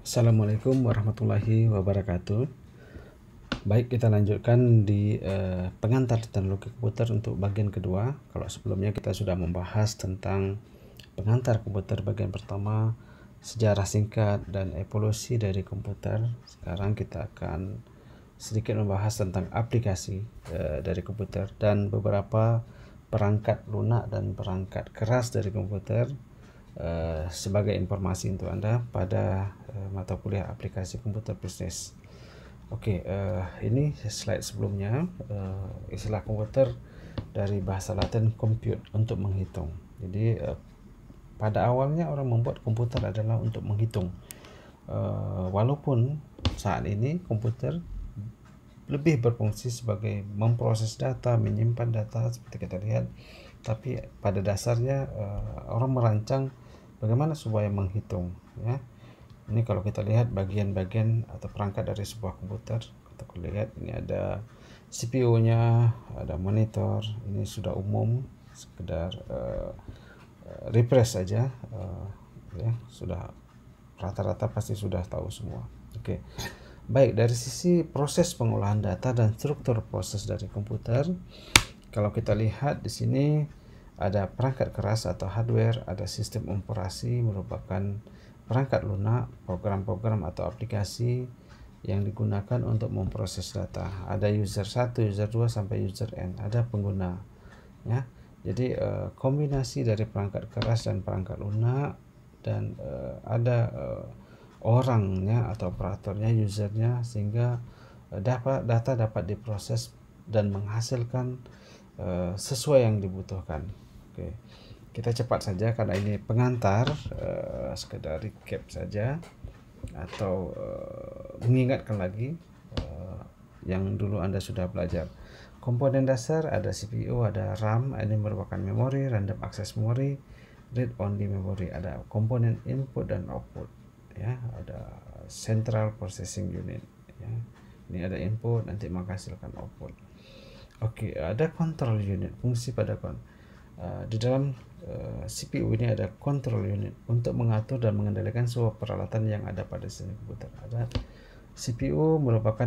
Assalamualaikum warahmatullahi wabarakatuh. Baik, kita lanjutkan di pengantar teknologi komputer untuk bagian kedua. Kalau sebelumnya kita sudah membahas tentang pengantar komputer bagian pertama, sejarah singkat dan evolusi dari komputer. Sekarang kita akan sedikit membahas tentang aplikasi dari komputer dan beberapa perangkat lunak dan perangkat keras dari komputer. Sebagai informasi untuk Anda pada mata kuliah aplikasi komputer bisnis. Oke, ini slide sebelumnya. Istilah komputer dari bahasa Latin compute, untuk menghitung. Jadi pada awalnya orang membuat komputer adalah untuk menghitung. Walaupun saat ini komputer lebih berfungsi sebagai memproses data, menyimpan data seperti kita lihat, tapi pada dasarnya orang merancang bagaimana supaya menghitung, ya. Ini kalau kita lihat bagian-bagian atau perangkat dari sebuah komputer, kita lihat ini ada CPU-nya, ada monitor. Ini sudah umum, sekedar refresh saja, ya, sudah rata-rata pasti sudah tahu semua. Oke. Baik, dari sisi proses pengolahan data dan struktur proses dari komputer, kalau kita lihat di sini ada perangkat keras atau hardware, ada sistem operasi merupakan perangkat lunak, program-program atau aplikasi yang digunakan untuk memproses data. Ada user 1, user 2 sampai user N, ada pengguna, ya. Jadi kombinasi dari perangkat keras dan perangkat lunak, dan ada orangnya atau operatornya, usernya, sehingga data dapat diproses dan menghasilkan sesuai yang dibutuhkan. Oke, kita cepat saja karena ini pengantar, sekedar recap saja atau mengingatkan lagi yang dulu Anda sudah belajar. Komponen dasar ada CPU, ada RAM, ini merupakan memori, random access memory, read only memory, ada komponen input dan output, ya, ada central processing unit, ya. Ini ada input, nanti menghasilkan output. Oke, ada control unit, fungsi pada di dalam CPU ini ada control unit untuk mengatur dan mengendalikan sebuah peralatan yang ada pada sistem komputer. Ada CPU merupakan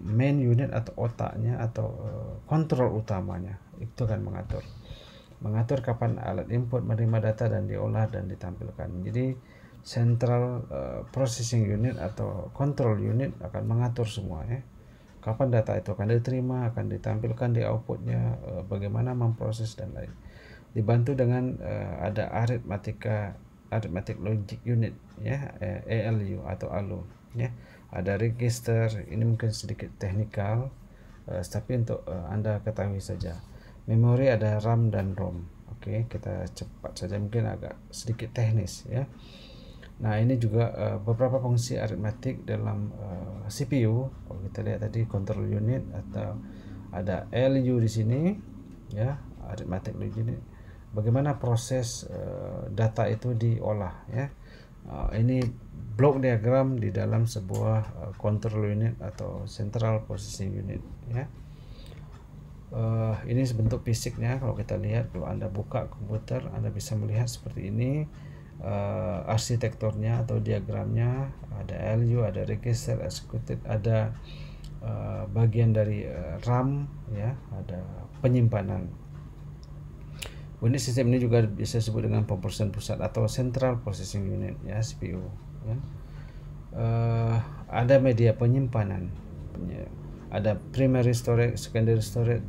main unit atau otaknya atau kontrol utamanya. Itu akan mengatur kapan alat input menerima data dan diolah dan ditampilkan. Jadi central processing unit atau control unit akan mengatur semua, ya. Kapan data itu akan diterima, akan ditampilkan di outputnya, bagaimana memproses dan lain. Dibantu dengan ada arithmetic logic unit, ya, ALU atau ALU, ya. Ada register, ini mungkin sedikit teknikal, tapi untuk Anda ketahui saja. Memori ada RAM dan ROM. Oke, kita cepat saja, mungkin agak sedikit teknis, ya. Nah, ini juga beberapa fungsi aritmatik dalam CPU. Kalau kita lihat tadi control unit atau ada LU di sini, ya, arithmetic unit. Bagaimana proses data itu diolah, ya. Ini block diagram di dalam sebuah control unit atau central processing unit, ya. Ini bentuk fisiknya. Kalau kita lihat, kalau Anda buka komputer, Anda bisa melihat seperti ini. Arsitekturnya atau diagramnya, ada LU, ada register, executed, ada bagian dari RAM, ya, ada penyimpanan. Unit sistem ini juga bisa disebut dengan pemrosesan pusat atau central processing unit, ya, CPU, ya. Ada media penyimpanan, ada primary storage, secondary storage,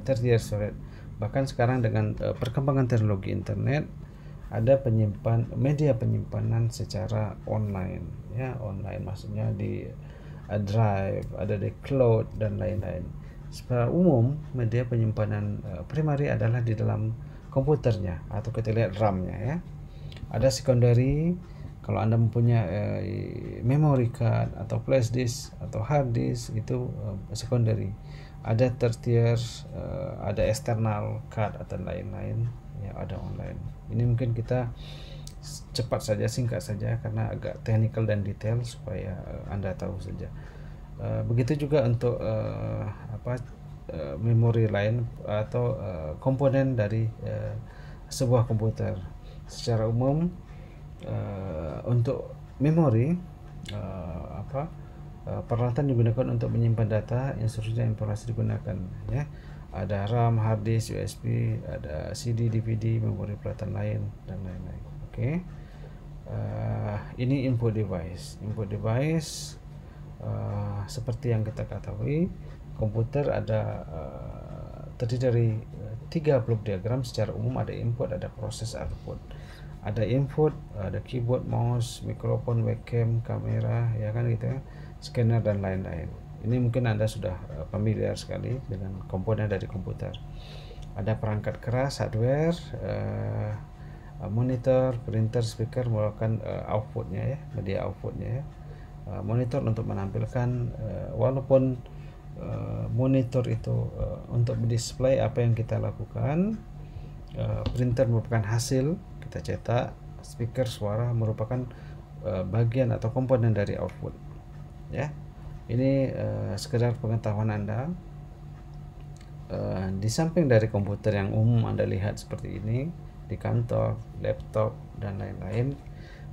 tertiary storage. Bahkan sekarang dengan perkembangan teknologi internet, ada media penyimpanan secara online, ya. Online maksudnya di drive, ada di cloud dan lain-lain. Secara umum media penyimpanan primary adalah di dalam komputernya atau kita lihat RAM-nya, ya. Ada secondary, kalau Anda mempunyai memory card atau flash disk atau hard disk, itu secondary. Ada tertiary, ada external card atau lain-lain, ya, ada online. Ini mungkin kita cepat saja, singkat saja karena agak teknikal dan detail supaya Anda tahu saja. Begitu juga untuk memori lain atau komponen dari sebuah komputer. Secara umum untuk memori, peralatan digunakan untuk menyimpan data, instruksi dan informasi digunakan, ya. Ada RAM, hard disk, USB, ada CD, DVD, memori peralatan lain dan lain-lain. Oke. Ini input device. Input device seperti yang kita ketahui, komputer ada terdiri dari 3 blok diagram. Secara umum ada input, ada proses, output. Ada input, ada keyboard, mouse, mikrofon, webcam, kamera, ya kan gitu ya, scanner dan lain-lain. Ini mungkin Anda sudah familiar sekali dengan komponen dari komputer. Ada perangkat keras, hardware, monitor, printer, speaker merupakan outputnya, ya, media outputnya, ya. Monitor untuk menampilkan, walaupun monitor itu untuk mendisplay apa yang kita lakukan, printer merupakan hasil kita cetak, speaker suara merupakan bagian atau komponen dari output, ya. Ini sekedar pengetahuan Anda. Di samping dari komputer yang umum Anda lihat seperti ini di kantor, laptop dan lain-lain,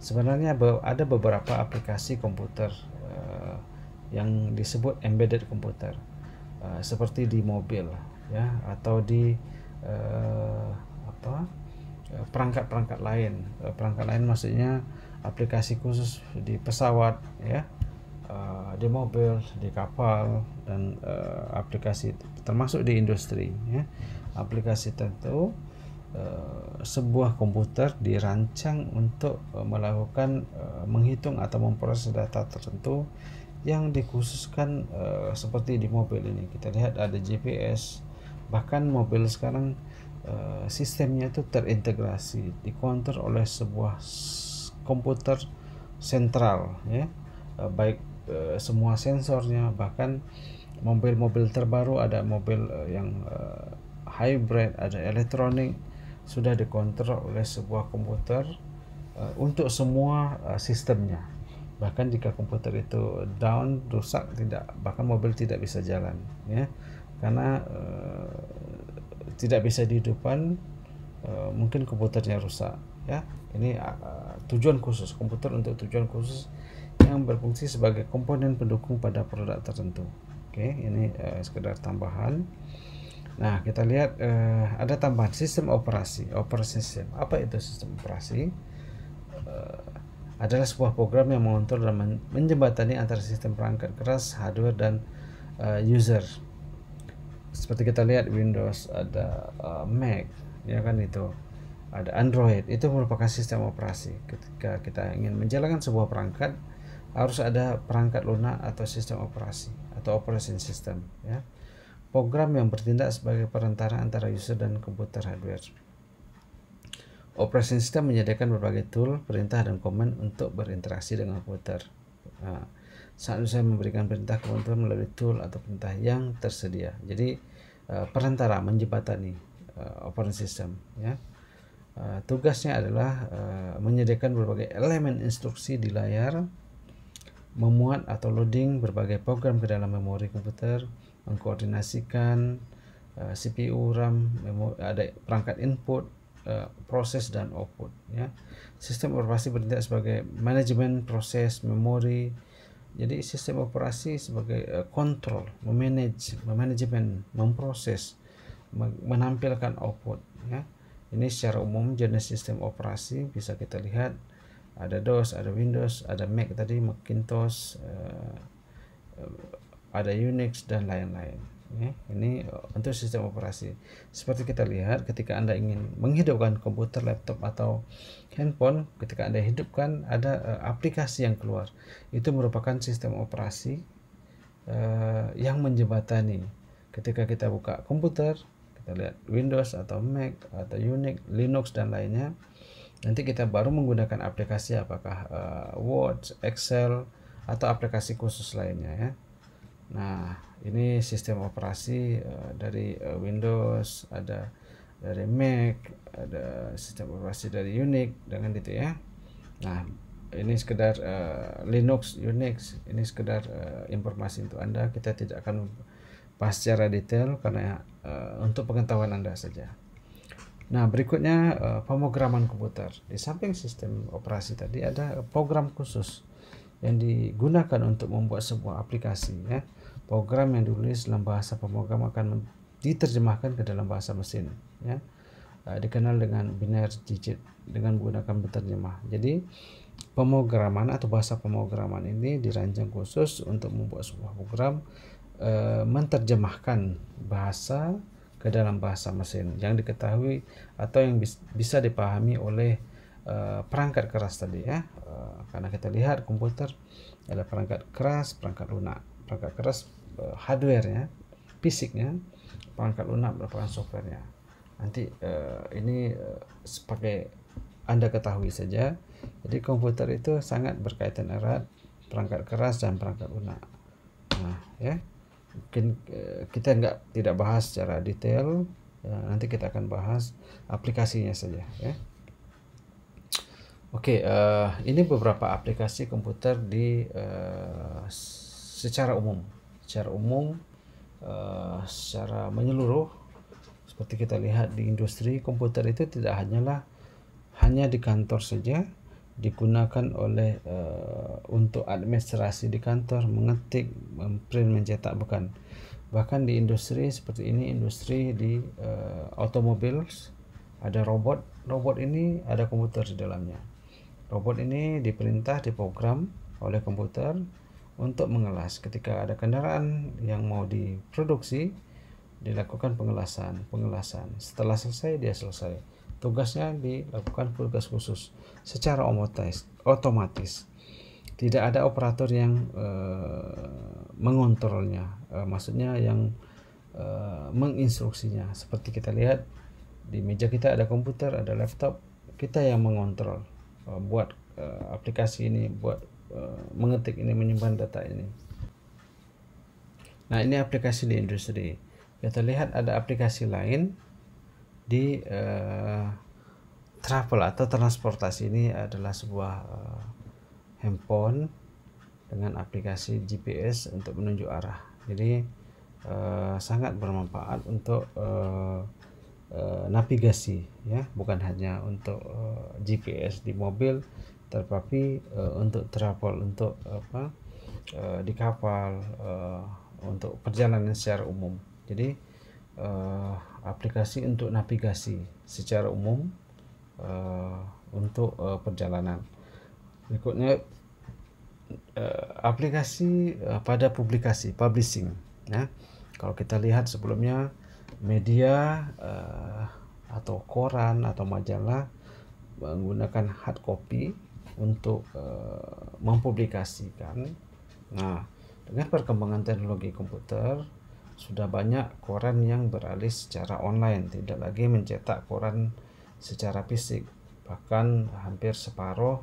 sebenarnya ada beberapa aplikasi komputer yang disebut embedded komputer, seperti di mobil, ya, atau di perangkat-perangkat lain. Perangkat lain maksudnya aplikasi khusus di pesawat, ya, di mobil, di kapal, dan aplikasi termasuk di industri, ya. Aplikasi tentu sebuah komputer dirancang untuk melakukan menghitung atau memproses data tertentu yang dikhususkan, seperti di mobil ini kita lihat ada GPS. Bahkan mobil sekarang sistemnya itu terintegrasi, dikontrol oleh sebuah komputer sentral, ya, baik semua sensornya. Bahkan mobil-mobil terbaru, ada mobil yang hybrid, ada elektronik, sudah dikontrol oleh sebuah komputer untuk semua sistemnya. Bahkan jika komputer itu down, rusak, bahkan mobil tidak bisa jalan, ya, karena tidak bisa dihidupkan, mungkin komputernya rusak, ya. Ini tujuan khusus komputer, untuk tujuan khusus yang berfungsi sebagai komponen pendukung pada produk tertentu. Oke, ini sekedar tambahan. Nah, kita lihat ada tambahan sistem operasi. Operation system. Apa itu sistem operasi? Adalah sebuah program yang mengontrol dan menjembatani antara sistem perangkat keras, hardware, dan user. Seperti kita lihat Windows, ada Mac, ya kan, itu ada Android. Itu merupakan sistem operasi. Ketika kita ingin menjalankan sebuah perangkat, harus ada perangkat lunak atau sistem operasi atau operation system, ya. Program yang bertindak sebagai perantara antara user dan komputer hardware. Operation system menyediakan berbagai tool, perintah, dan komen untuk berinteraksi dengan komputer. Nah, saat user memberikan perintah ke komputer melalui tool atau perintah yang tersedia. Jadi perantara, menjembatani, operation system, ya. Tugasnya adalah menyediakan berbagai elemen instruksi di layar, memuat atau loading berbagai program ke dalam memori komputer, mengkoordinasikan CPU, RAM, ada perangkat input, proses, dan output, ya. Sistem operasi bertindak sebagai manajemen proses memori. Jadi sistem operasi sebagai kontrol, manajemen, memproses, menampilkan output, ya. Ini secara umum jenis sistem operasi bisa kita lihat. Ada DOS, ada Windows, ada Mac tadi, Macintosh, ada Unix, dan lain-lain, ya. Ini untuk sistem operasi. Seperti kita lihat, ketika Anda ingin menghidupkan komputer, laptop, atau handphone, ketika Anda hidupkan, ada aplikasi yang keluar. Itu merupakan sistem operasi yang menjembatani. Ketika kita buka komputer, kita lihat Windows atau Mac atau Unix, Linux, dan lainnya. Nanti kita baru menggunakan aplikasi, apakah Word, Excel, atau aplikasi khusus lainnya, ya. Nah, ini sistem operasi dari Windows, ada dari Mac, ada sistem operasi dari Unix, dengan itu, ya. Nah, ini sekedar Linux, Unix, ini sekedar informasi untuk Anda. Kita tidak akan bahas secara detail karena untuk pengetahuan Anda saja. Nah, berikutnya pemrograman komputer. Di samping sistem operasi tadi ada program khusus yang digunakan untuk membuat sebuah aplikasi, ya. Program yang ditulis dalam bahasa pemrogram akan diterjemahkan ke dalam bahasa mesin, ya. Dikenal dengan binary digit dengan menggunakan penerjemah. Jadi pemrograman atau bahasa pemrograman ini dirancang khusus untuk membuat sebuah program menerjemahkan bahasa ke dalam bahasa mesin yang diketahui atau yang bisa dipahami oleh perangkat keras tadi, ya. Karena kita lihat komputer ada perangkat keras, perangkat lunak. Perangkat keras hardware-nya, fisiknya, perangkat lunak merupakan software-nya. Nanti ini sebagai Anda ketahui saja. Jadi komputer itu sangat berkaitan erat perangkat keras dan perangkat lunak. Nah, ya. Mungkin kita tidak bahas secara detail, ya, nanti kita akan bahas aplikasinya saja, ya. Oke, ini beberapa aplikasi komputer secara umum, secara menyeluruh. Seperti kita lihat di industri, komputer itu tidak hanya di kantor saja digunakan oleh untuk administrasi di kantor, mengetik, memprint, mencetak, bukan. Bahkan di industri seperti ini, industri di otomobil, ada robot ini ada komputer di dalamnya. Robot ini diprogram oleh komputer untuk mengelas. Ketika ada kendaraan yang mau diproduksi, dilakukan pengelasan. Setelah selesai, dia selesai. Tugasnya dilakukan tugas khusus secara otomatis. Tidak ada operator yang mengontrolnya, maksudnya yang menginstruksinya. Seperti kita lihat di meja kita ada komputer, ada laptop, kita yang mengontrol, buat aplikasi ini, buat mengetik ini, menyimpan data ini. Nah, ini aplikasi di industri. Kita lihat ada aplikasi lain di travel atau transportasi. Ini adalah sebuah handphone dengan aplikasi GPS untuk menunjuk arah. Jadi sangat bermanfaat untuk navigasi, ya, bukan hanya untuk GPS di mobil, tetapi untuk travel, untuk di kapal, untuk perjalanan secara umum. Jadi aplikasi untuk navigasi secara umum untuk perjalanan. Berikutnya aplikasi pada publishing, ya. Kalau kita lihat sebelumnya media atau koran atau majalah menggunakan hard copy untuk mempublikasikan. Nah, dengan perkembangan teknologi komputer, sudah banyak koran yang beralih secara online, tidak lagi mencetak koran secara fisik. Bahkan hampir separuh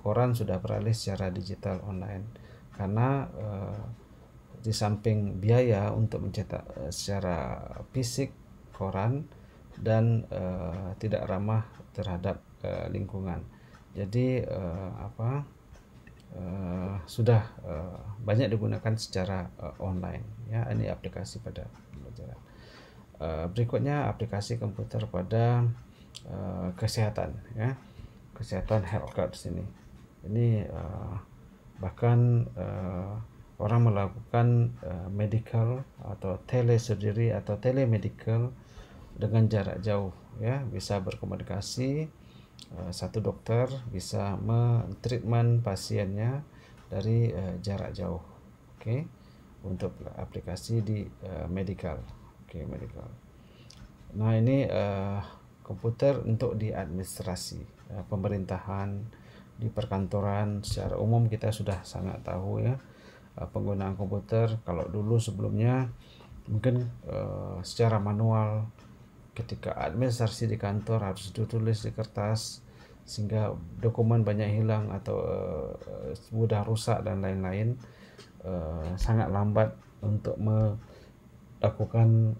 koran sudah beralih secara digital online, karena di samping biaya untuk mencetak secara fisik koran dan tidak ramah terhadap lingkungan. Jadi sudah banyak digunakan secara online, ya. Ini aplikasi pada pembelajaran. Berikutnya aplikasi komputer pada kesehatan, ya. Kesehatan, healthcare sini. Ini bahkan orang melakukan medical atau telesurgery atau telemedical dengan jarak jauh, ya. Bisa berkomunikasi, satu dokter bisa mentreatment pasiennya dari jarak jauh. Oke. Untuk aplikasi di medical. Oke, medical. Nah, ini komputer untuk di administrasi pemerintahan, di perkantoran secara umum kita sudah sangat tahu, ya, penggunaan komputer. Kalau dulu sebelumnya mungkin secara manual, ketika administrasi di kantor harus ditulis di kertas sehingga dokumen banyak hilang atau mudah rusak dan lain-lain, sangat lambat untuk melakukan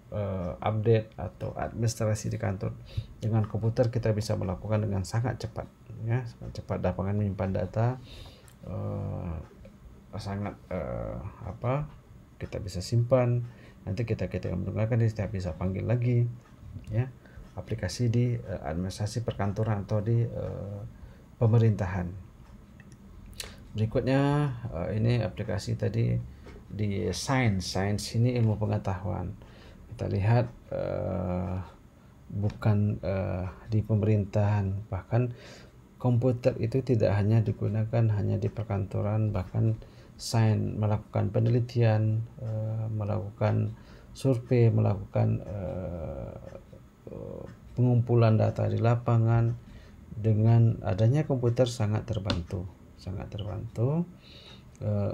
update atau administrasi di kantor. Dengan komputer kita bisa melakukan dengan sangat cepat, ya, sangat cepat. Dapat menyimpan data sangat kita bisa simpan, nanti kita menggunakan, kita bisa panggil lagi. ya, aplikasi di administrasi perkantoran atau di pemerintahan. Berikutnya ini aplikasi tadi di sains ini ilmu pengetahuan. Kita lihat bukan di pemerintahan, bahkan komputer itu tidak hanya digunakan hanya di perkantoran, bahkan sains melakukan penelitian, melakukan survei, melakukan pengumpulan data di lapangan. Dengan adanya komputer sangat terbantu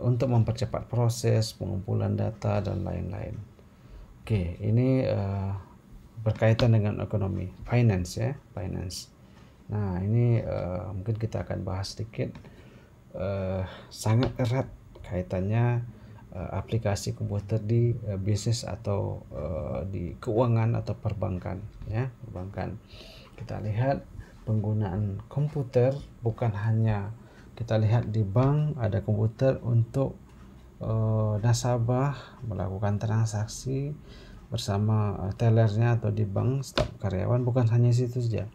untuk mempercepat proses pengumpulan data dan lain-lain. Oke, ini berkaitan dengan ekonomi, finance. Nah, ini mungkin kita akan bahas sedikit. Sangat erat kaitannya aplikasi komputer di bisnis atau di keuangan atau perbankan, ya, perbankan. Kita lihat penggunaan komputer bukan hanya kita lihat di bank ada komputer untuk nasabah melakukan transaksi bersama tellernya atau di bank staf karyawan, bukan hanya situ saja.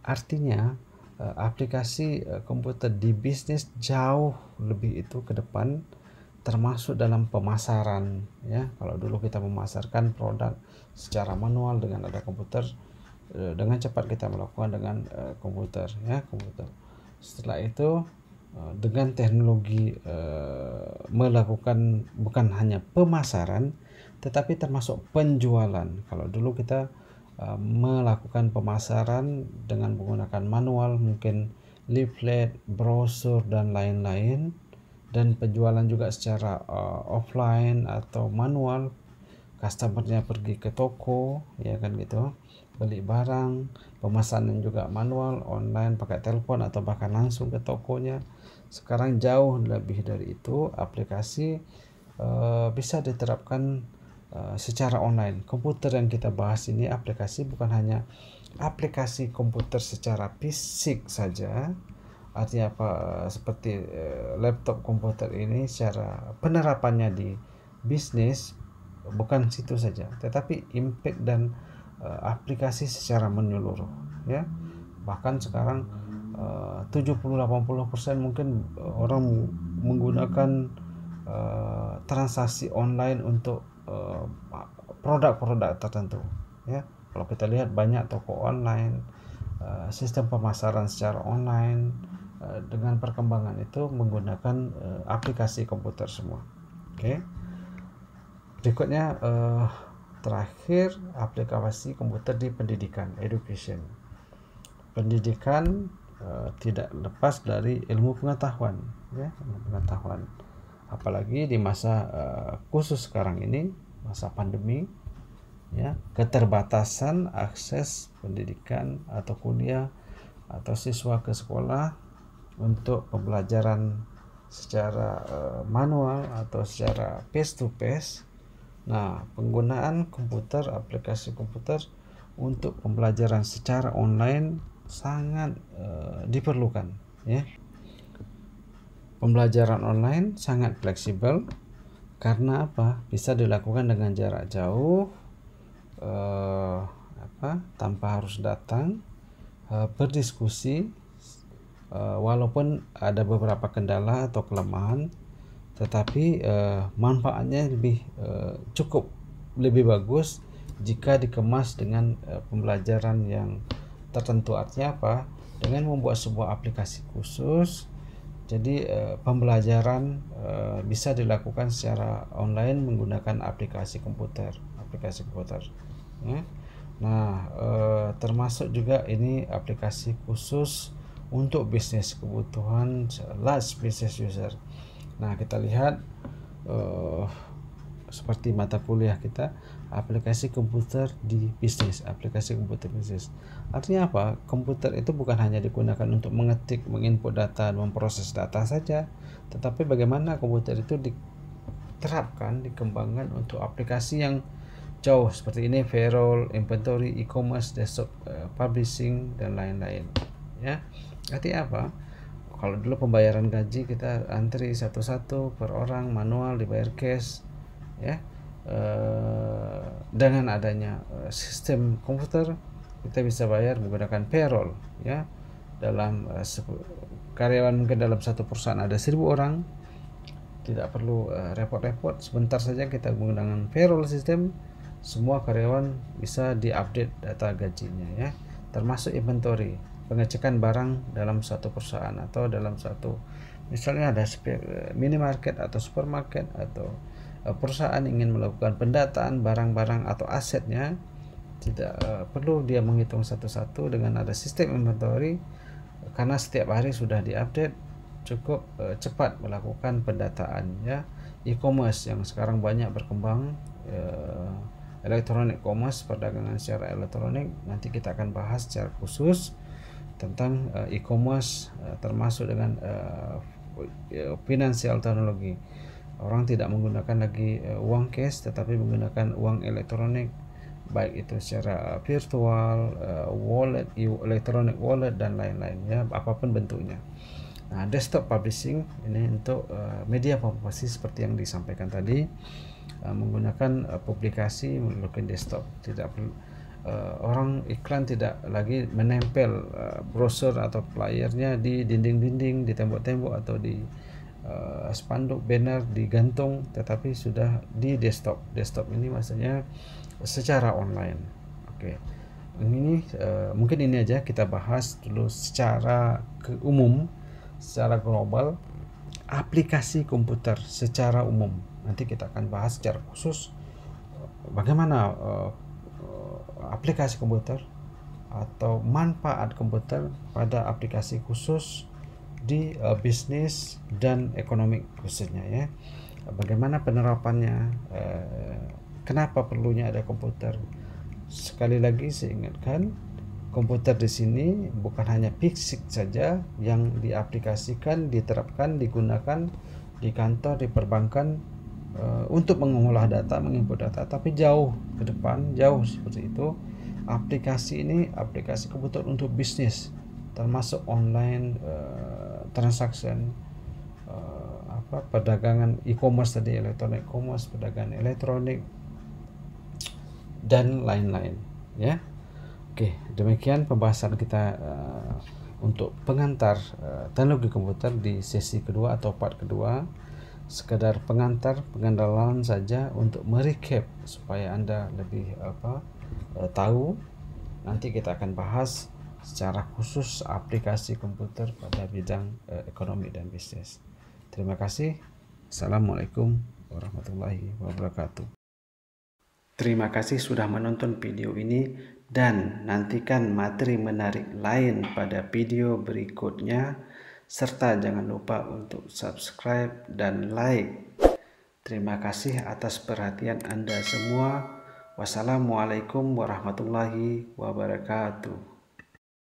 Artinya aplikasi komputer di bisnis jauh lebih itu ke depan, termasuk dalam pemasaran, ya. Kalau dulu kita memasarkan produk secara manual, dengan ada komputer dengan cepat kita melakukan dengan komputer. Setelah itu dengan teknologi melakukan bukan hanya pemasaran tetapi termasuk penjualan. Kalau dulu kita melakukan pemasaran dengan menggunakan manual, mungkin leaflet, brosur dan lain-lain, dan penjualan juga secara offline atau manual. Customernya pergi ke toko, ya kan gitu, beli barang. Pemesanan juga manual, online, pakai telepon atau bahkan langsung ke tokonya. Sekarang jauh lebih dari itu, aplikasi bisa diterapkan secara online. Komputer yang kita bahas ini aplikasi bukan hanya aplikasi komputer secara fisik saja, artinya apa, seperti laptop komputer ini secara penerapannya di bisnis bukan situ saja, tetapi impact dan aplikasi secara menyeluruh, ya. Bahkan sekarang 70-80% mungkin orang menggunakan transaksi online untuk produk-produk tertentu, ya. Kalau kita lihat banyak toko online, sistem pemasaran secara online, dengan perkembangan itu menggunakan aplikasi komputer semua. Oke. Berikutnya terakhir, aplikasi komputer di pendidikan, education. Pendidikan tidak lepas dari ilmu pengetahuan, ya, ilmu pengetahuan. Apalagi di masa khusus sekarang ini, masa pandemi, ya, keterbatasan akses pendidikan atau kuliah atau siswa ke sekolah untuk pembelajaran secara manual atau secara face to face. Nah, penggunaan komputer, aplikasi komputer untuk pembelajaran secara online sangat diperlukan, ya. Pembelajaran online sangat fleksibel karena apa? Bisa dilakukan dengan jarak jauh, tanpa harus datang, berdiskusi, walaupun ada beberapa kendala atau kelemahan, tetapi manfaatnya cukup lebih bagus jika dikemas dengan pembelajaran yang tertentu. Artinya apa? Dengan membuat sebuah aplikasi khusus, jadi pembelajaran bisa dilakukan secara online menggunakan aplikasi komputer, ya. Nah, termasuk juga ini aplikasi khusus untuk bisnis, kebutuhan large business user. Nah, kita lihat seperti mata kuliah kita, aplikasi komputer di bisnis, aplikasi komputer bisnis. Artinya apa? Komputer itu bukan hanya digunakan untuk mengetik, menginput data, memproses data saja, tetapi bagaimana komputer itu diterapkan, dikembangkan untuk aplikasi yang jauh seperti ini, payroll, inventory, e-commerce, desktop publishing dan lain-lain, ya. Artinya apa? Kalau dulu pembayaran gaji kita antri satu-satu per orang, manual, dibayar cash, ya. dengan adanya sistem komputer kita bisa bayar menggunakan payroll ya. Dalam karyawan mungkin dalam satu perusahaan ada 1000 orang, tidak perlu repot-repot, sebentar saja kita menggunakan payroll system, semua karyawan bisa diupdate data gajinya ya, termasuk inventory, pengecekan barang dalam satu perusahaan atau dalam satu, misalnya ada minimarket atau supermarket atau perusahaan ingin melakukan pendataan barang-barang atau asetnya, tidak perlu dia menghitung satu-satu. Dengan ada sistem inventory, karena setiap hari sudah diupdate, cukup cepat melakukan pendataan ya. E-commerce yang sekarang banyak berkembang, electronic commerce, perdagangan secara elektronik, nanti kita akan bahas secara khusus tentang e-commerce, termasuk dengan financial teknologi. Orang tidak menggunakan lagi uang cash, tetapi menggunakan uang elektronik, baik itu secara virtual, wallet, electronic wallet dan lain-lain ya, apapun bentuknya. Nah, desktop publishing ini untuk media publikasi seperti yang disampaikan tadi, menggunakan publikasi menggunakan desktop. Tidak perlu orang iklan tidak lagi menempel brosur atau flyernya di dinding-dinding, di tembok-tembok atau di spanduk banner digantung, tetapi sudah di desktop. Desktop ini maksudnya secara online. Oke. Ini mungkin ini aja kita bahas dulu secara umum, secara global, aplikasi komputer secara umum. Nanti kita akan bahas secara khusus bagaimana aplikasi komputer atau manfaat komputer pada aplikasi khusus di bisnis dan ekonomi khususnya ya. Bagaimana penerapannya, kenapa perlunya ada komputer. Sekali lagi saya ingatkan, komputer di sini bukan hanya fisik saja yang diaplikasikan, diterapkan, digunakan di kantor, di perbankan untuk mengolah data, menginput data, tapi jauh ke depan, jauh seperti itu. Aplikasi ini aplikasi komputer untuk bisnis, termasuk online transaction, perdagangan e-commerce tadi, electronic commerce, perdagangan elektronik dan lain-lain ya. Oke, demikian pembahasan kita untuk pengantar teknologi komputer di sesi kedua atau part kedua. Sekedar pengantar, pengenalan saja untuk merecap supaya Anda lebih tahu. Nanti kita akan bahas secara khusus aplikasi komputer pada bidang ekonomi dan bisnis. Terima kasih. Assalamualaikum warahmatullahi wabarakatuh. Terima kasih sudah menonton video ini dan nantikan materi menarik lain pada video berikutnya, serta jangan lupa untuk subscribe dan like. Terima kasih atas perhatian Anda semua. Wassalamualaikum warahmatullahi wabarakatuh.